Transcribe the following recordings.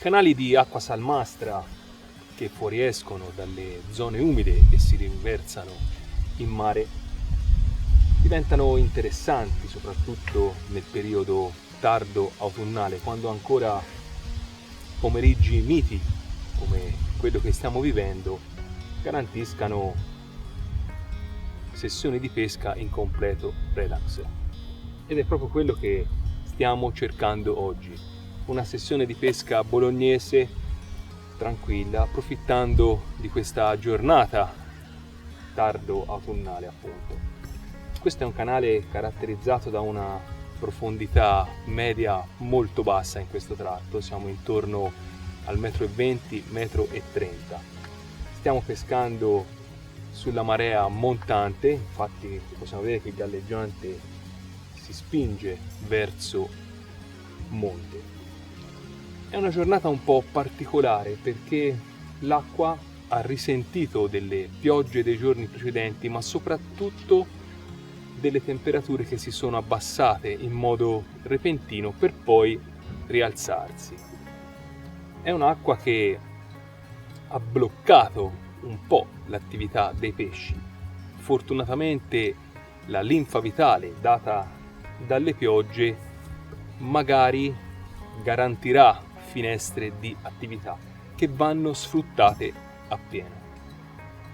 Canali di acqua salmastra che fuoriescono dalle zone umide e si riversano in mare diventano interessanti soprattutto nel periodo tardo autunnale, quando ancora pomeriggi miti come quello che stiamo vivendo garantiscano sessioni di pesca in completo relax. Ed è proprio quello che stiamo cercando oggi, una sessione di pesca bolognese tranquilla, approfittando di questa giornata tardo autunnale appunto. Questo è un canale caratterizzato da una profondità media molto bassa in questo tratto, siamo intorno al 1,20 m, 1,30 m. Stiamo pescando sulla marea montante, infatti possiamo vedere che il galleggiante si spinge verso monte. È una giornata un po' particolare perché l'acqua ha risentito delle piogge dei giorni precedenti, ma soprattutto delle temperature che si sono abbassate in modo repentino per poi rialzarsi. È un'acqua che ha bloccato un po' l'attività dei pesci. Fortunatamente la linfa vitale data dalle piogge magari garantirà finestre di attività che vanno sfruttate appieno.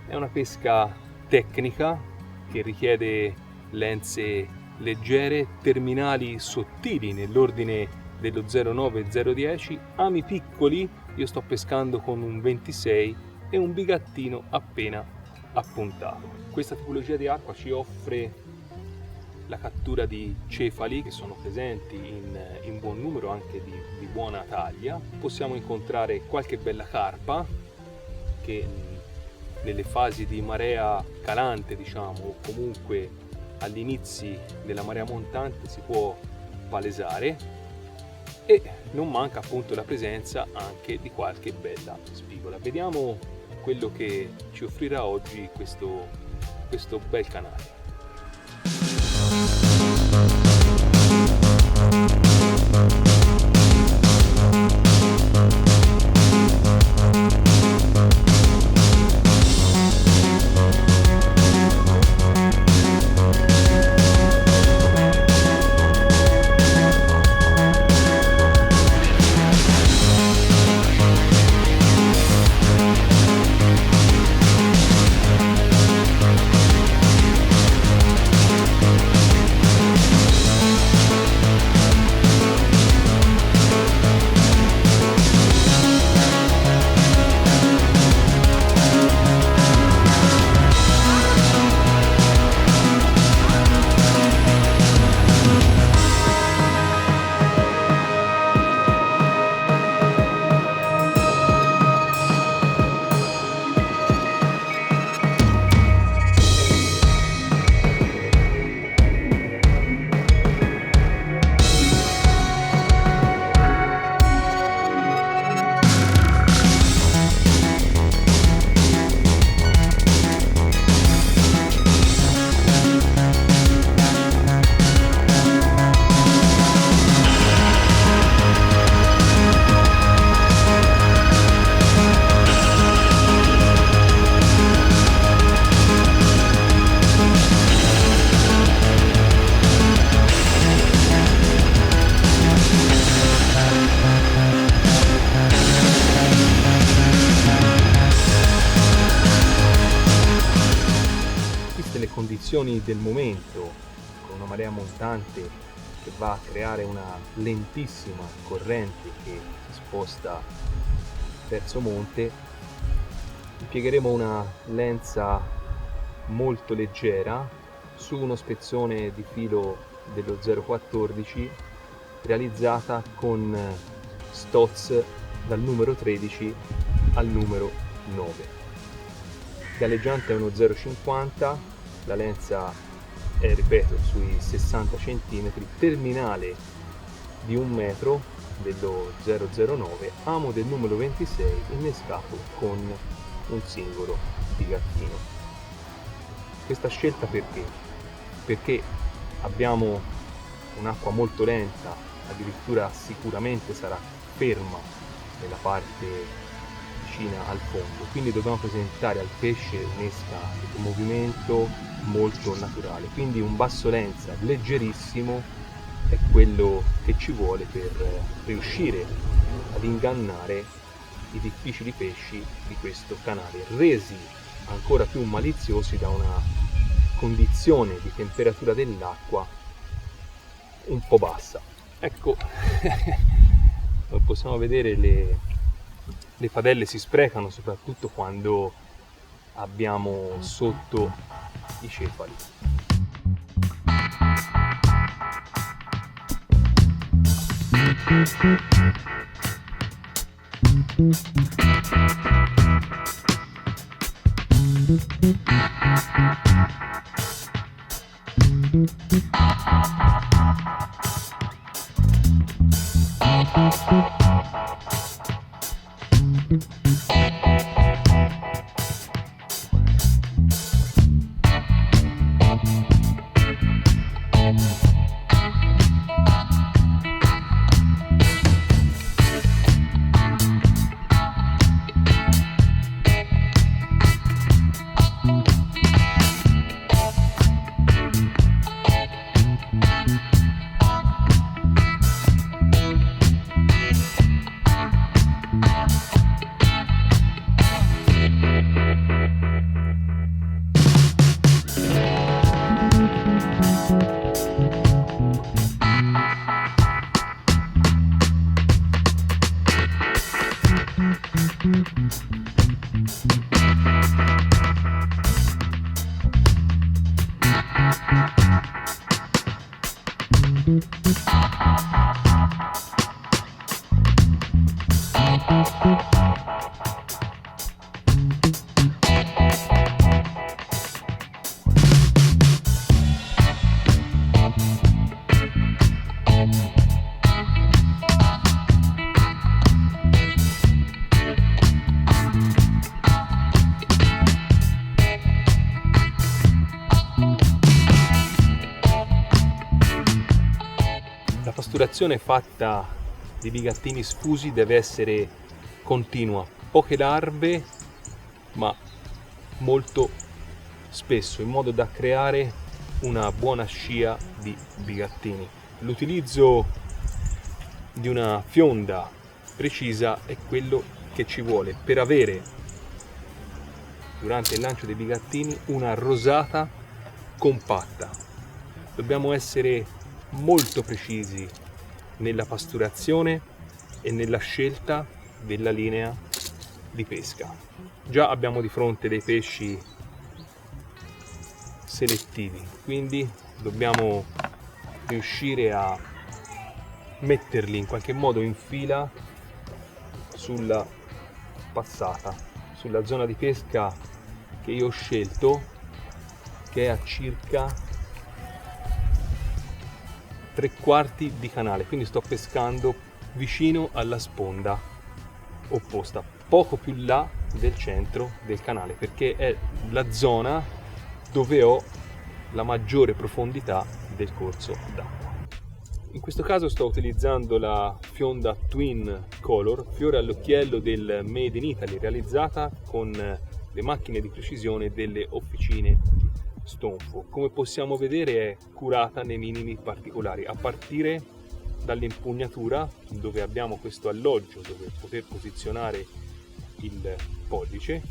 È una pesca tecnica che richiede lenze leggere, terminali sottili nell'ordine dello 0,9-0,10, ami piccoli, io sto pescando con un 26 e un bigattino appena appuntato. Questa tipologia di acqua ci offre la cattura di cefali che sono presenti in buon numero, anche di buona taglia. Possiamo incontrare qualche bella carpa che nelle fasi di marea calante, diciamo, o comunque agli inizi della marea montante si può palesare, e non manca appunto la presenza anche di qualche bella spigola. Vediamo quello che ci offrirà oggi questo bel canale. Condizioni del momento, con una marea montante che va a creare una lentissima corrente che si sposta verso monte, impiegheremo una lenza molto leggera su uno spezzone di filo dello 0,14 realizzata con Stotz dal numero 13 al numero 9. Il galleggiante è uno 0,50, la lenza è, ripeto, sui 60 cm, terminale di 1 metro dello 009, amo del numero 26 innescato con un singolo bigattino. Questa scelta perché? Perché abbiamo un'acqua molto lenta, addirittura sicuramente sarà ferma nella parte vicina al fondo, quindi dobbiamo presentare al pesce un'esca di movimento molto naturale, quindi un basso lenza leggerissimo è quello che ci vuole per riuscire ad ingannare i difficili pesci di questo canale, resi ancora più maliziosi da una condizione di temperatura dell'acqua un po' bassa. Ecco, possiamo vedere le padelle si sprecano soprattutto quando abbiamo sotto i cefali. La pasturazione fatta di bigattini sfusi deve essere continua, poche larve ma molto spesso, in modo da creare una buona scia di bigattini. L'utilizzo di una fionda precisa è quello che ci vuole per avere durante il lancio dei bigattini una rosata compatta. Dobbiamo essere molto precisi nella pasturazione e nella scelta della linea di pesca. Già abbiamo di fronte dei pesci selettivi, quindi dobbiamo riuscire a metterli in qualche modo in fila sulla passata, sulla zona di pesca che io ho scelto, che è a circa 3/4 di canale, quindi sto pescando vicino alla sponda opposta, poco più là del centro del canale, perché è la zona dove ho la maggiore profondità del corso d'acqua. In questo caso sto utilizzando la fionda Twin Color, fiore all'occhiello del Made in Italy, realizzata con le macchine di precisione delle officine Stonfo. Come possiamo vedere è curata nei minimi particolari, a partire dall'impugnatura, dove abbiamo questo alloggio dove poter posizionare il pollice,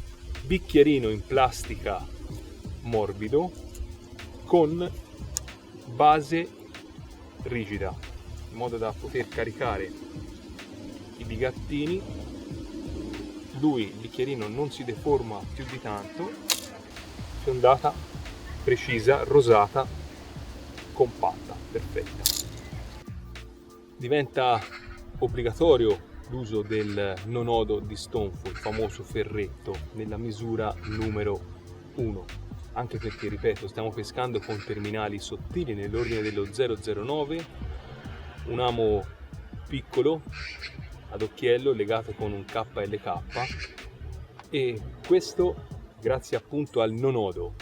bicchierino in plastica morbido con base rigida, in modo da poter caricare i bigattini. Il bicchierino non si deforma più di tanto, fiondata precisa, rosata, compatta, perfetta. Diventa obbligatorio l'uso del nonodo di Stonfo, il famoso ferretto, nella misura numero 1, anche perché, ripeto, stiamo pescando con terminali sottili nell'ordine dello 009, un amo piccolo ad occhiello legato con un KLK, e questo grazie appunto al nonodo,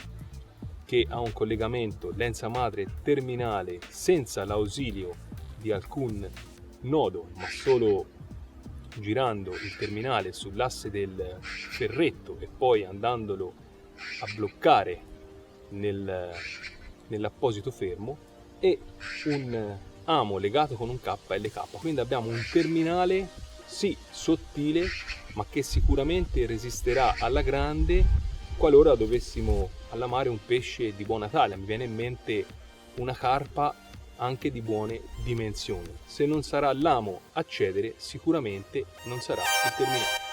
che ha un collegamento lenza madre terminale senza l'ausilio di alcun nodo, ma solo girando il terminale sull'asse del ferretto e poi andandolo a bloccare nell'apposito fermo, e un amo legato con un KLK. Quindi abbiamo un terminale sì sottile, ma che sicuramente resisterà alla grande qualora dovessimo allamare un pesce di buona taglia. Mi viene in mente una carpa anche di buone dimensioni. Se non sarà l'amo a cedere, sicuramente non sarà il terminale.